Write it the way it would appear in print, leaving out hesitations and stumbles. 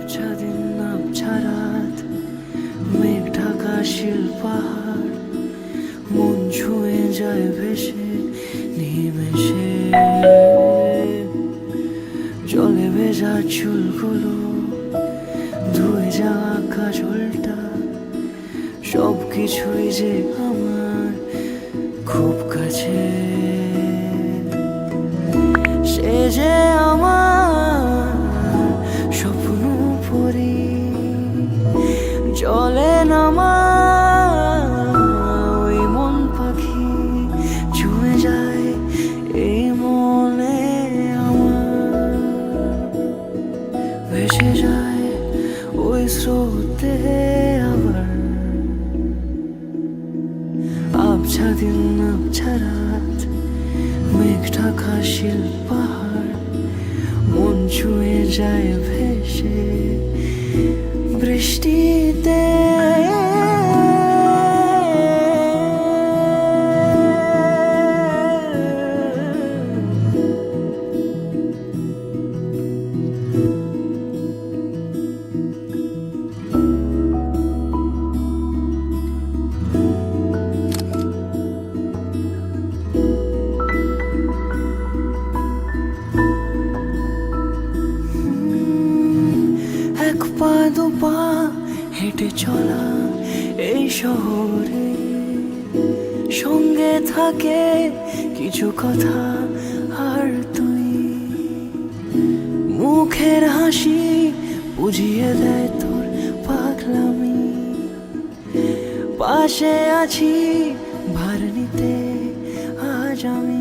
আবছা দিন আবছা রাত, মেঘ ঢাকা শিল পাহাড়, মন ছুঁয়ে যায় ভেসে নিমেষে। জলে ভেজা চুলগুলো ধুয়ে যাওয়া কাজলটা, সব কিছুই যে আমার খুব কাছে। সে যে আমার স্বপ্ন পরি, জলে নামা ওই মন পাখি, ছুঁয়ে যায় এই মনে আমার, ভেসে যায় ওই স্রোতে আবার। আবছা দিন আবছা রাত, মেঘ ঢাকা শিল পাহাড়, মন ছুঁয়ে যায় ভেসে বৃষ্টিতে। এক পা দু পা হেঁটে চলা এই শহরে, সঙ্গে থাকে কিছু কথা আর তুই, মুখের হাসি বুঝিয়ে দেয় তোর পাগলামি। পাশে আছি ভার নিতে আজ আমি।